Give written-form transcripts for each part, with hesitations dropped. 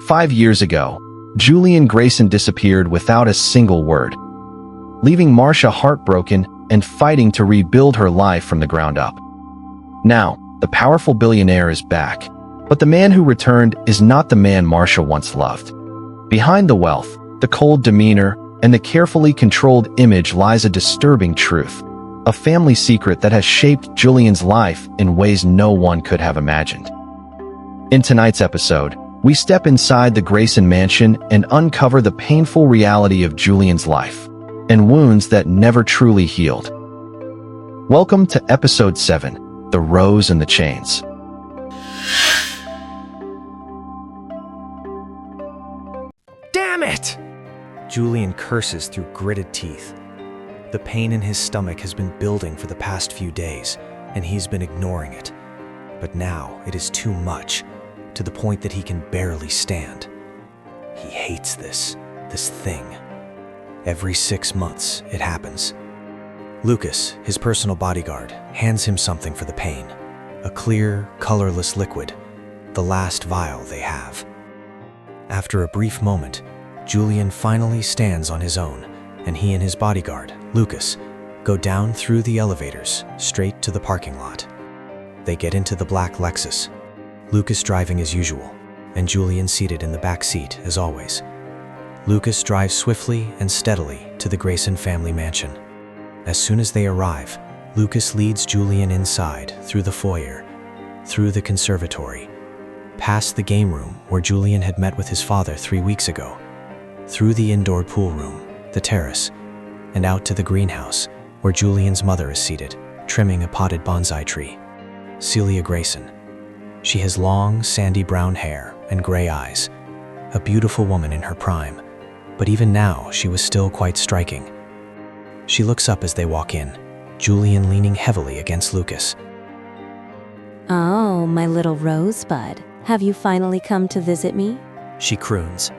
5 years ago, Jullian Grayson disappeared without a single word, leaving Marcia heartbroken and fighting to rebuild her life from the ground up. Now, the powerful billionaire is back, but the man who returned is not the man Marcia once loved. Behind the wealth, the cold demeanor, and the carefully controlled image lies a disturbing truth, a family secret that has shaped Jullian's life in ways no one could have imagined. In tonight's episode, we step inside the Grayson mansion and uncover the painful reality of Jullian's life and wounds that never truly healed. Welcome to Episode 7, The Rose and the Chains. Damn it! Jullian curses through gritted teeth. The pain in his stomach has been building for the past few days, and he's been ignoring it. But now it is too much, to the point that he can barely stand. He hates this thing. Every 6 months, it happens. Lucas, his personal bodyguard, hands him something for the pain. A clear, colorless liquid, the last vial they have. After a brief moment, Jullian finally stands on his own, and he and his bodyguard, Lucas, go down through the elevators straight to the parking lot. They get into the black Lexus, Lucas driving as usual, and Jullian seated in the back seat as always. Lucas drives swiftly and steadily to the Grayson family mansion. As soon as they arrive, Lucas leads Jullian inside through the foyer, through the conservatory, past the game room where Jullian had met with his father 3 weeks ago, through the indoor pool room, the terrace, and out to the greenhouse where Jullian's mother is seated, trimming a potted bonsai tree. Celia Grayson. She has long, sandy brown hair and gray eyes, a beautiful woman in her prime, but even now she was still quite striking. She looks up as they walk in, Jullian leaning heavily against Lucas. Oh, my little rosebud, have you finally come to visit me? She croons.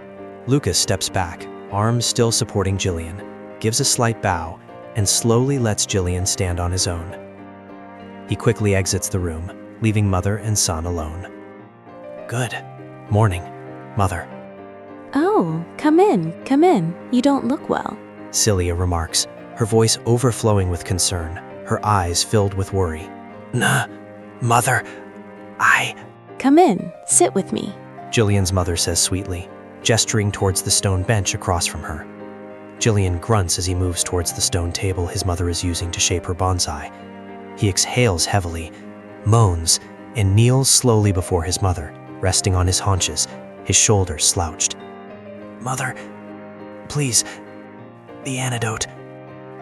Lucas steps back, arms still supporting Jullian, gives a slight bow, and slowly lets Jullian stand on his own. He quickly exits the room, leaving mother and son alone. Good morning, Mother. Oh, come in. You don't look well. Celia remarks, her voice overflowing with concern, her eyes filled with worry. Nah, Mother, Come in, sit with me. Jullian's mother says sweetly, gesturing towards the stone bench across from her. Jullian grunts as he moves towards the stone table his mother is using to shape her bonsai. He exhales heavily, moans, and kneels slowly before his mother, resting on his haunches, his shoulders slouched. Mother, please, the antidote.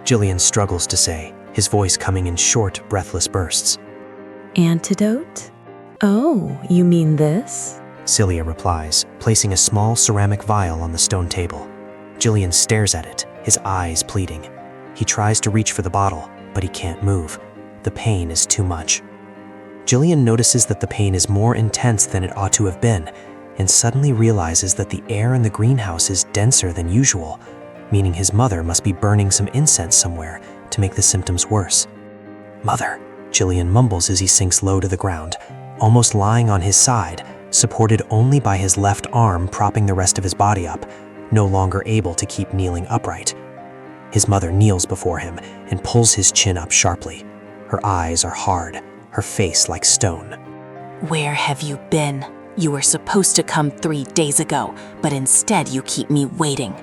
Jullian struggles to say, his voice coming in short, breathless bursts. Antidote? Oh, you mean this? Celia replies, placing a small ceramic vial on the stone table. Jullian stares at it, his eyes pleading. He tries to reach for the bottle, but he can't move. The pain is too much. Jullian notices that the pain is more intense than it ought to have been, and suddenly realizes that the air in the greenhouse is denser than usual, meaning his mother must be burning some incense somewhere to make the symptoms worse. Mother, Jullian mumbles as he sinks low to the ground, almost lying on his side, supported only by his left arm propping the rest of his body up, no longer able to keep kneeling upright. His mother kneels before him and pulls his chin up sharply. Her eyes are hard, her face like stone. Where have you been? You were supposed to come 3 days ago, but instead you keep me waiting.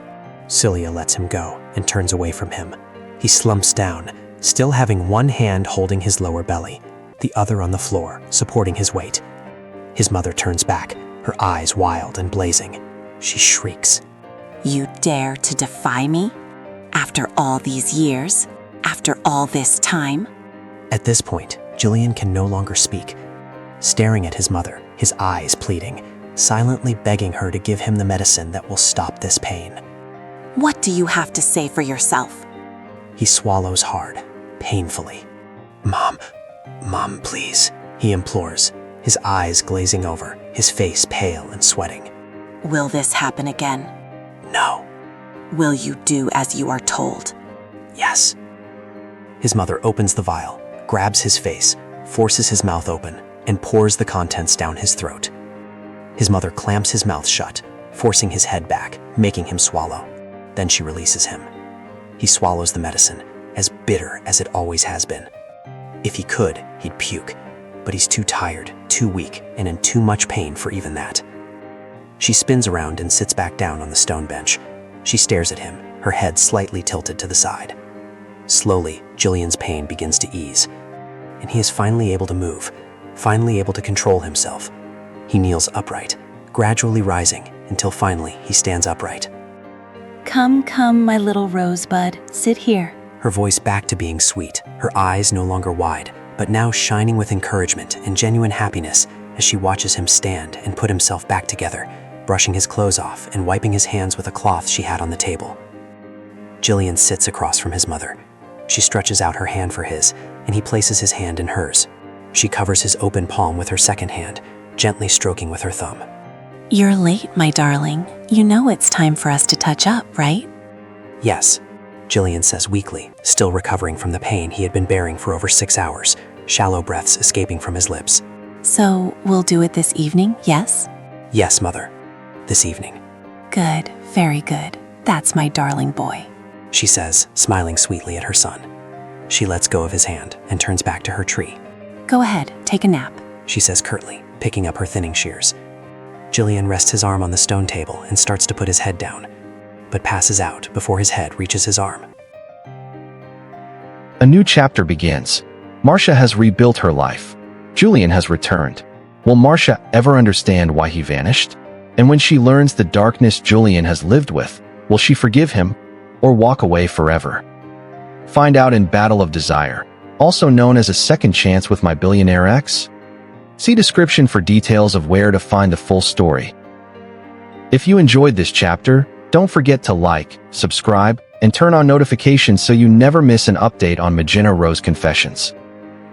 Celia lets him go and turns away from him. He slumps down, still having one hand holding his lower belly, the other on the floor, supporting his weight. His mother turns back, her eyes wild and blazing. She shrieks. You dare to defy me? After all these years? After all this time? At this point, Jullian can no longer speak. Staring at his mother, his eyes pleading, silently begging her to give him the medicine that will stop this pain. What do you have to say for yourself? He swallows hard, painfully. Mom, please, he implores, his eyes glazing over, his face pale and sweating. Will this happen again? No. Will you do as you are told? Yes. His mother opens the vial, grabs his face, forces his mouth open, and pours the contents down his throat. His mother clamps his mouth shut, forcing his head back, making him swallow. Then she releases him. He swallows the medicine, as bitter as it always has been. If he could, he'd puke, but he's too tired, too weak, and in too much pain for even that. She spins around and sits back down on the stone bench. She stares at him, her head slightly tilted to the side. Slowly, Jullian's pain begins to ease, and he is finally able to move, finally able to control himself. He kneels upright, gradually rising until finally he stands upright. Come, come, my little rosebud, sit here. Her voice back to being sweet, her eyes no longer wide, but now shining with encouragement and genuine happiness as she watches him stand and put himself back together, brushing his clothes off and wiping his hands with a cloth she had on the table. Jullian sits across from his mother. She stretches out her hand for his, and he places his hand in hers. She covers his open palm with her second hand, gently stroking with her thumb. You're late, my darling. You know it's time for us to touch up, right? Yes, Jullian says weakly, still recovering from the pain he had been bearing for over 6 hours, shallow breaths escaping from his lips. So, we'll do it this evening, yes? Yes, Mother. This evening. Good, very good. That's my darling boy, She says, smiling sweetly at her son. She lets go of his hand and turns back to her tree. Go ahead, take a nap. She says curtly, picking up her thinning shears. Jullian rests his arm on the stone table and starts to put his head down, but passes out before his head reaches his arm. A new chapter begins. Marcia has rebuilt her life. Jullian has returned. Will Marcia ever understand why he vanished? And when she learns the darkness Jullian has lived with, will she forgive him or walk away forever? Find out in Battle of Desire, also known as a second chance with my billionaire ex. See description for details of where to find the full story. If you enjoyed this chapter, don't forget to like, subscribe, and turn on notifications so you never miss an update on Magenta Rose Confessions.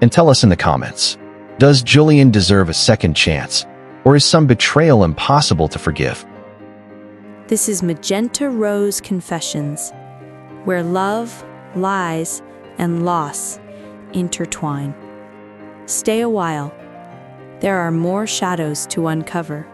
And tell us in the comments, does Jullian deserve a second chance, or is some betrayal impossible to forgive? This is Magenta Rose Confessions, where love, lies, and loss intertwine. Stay a while. There are more shadows to uncover.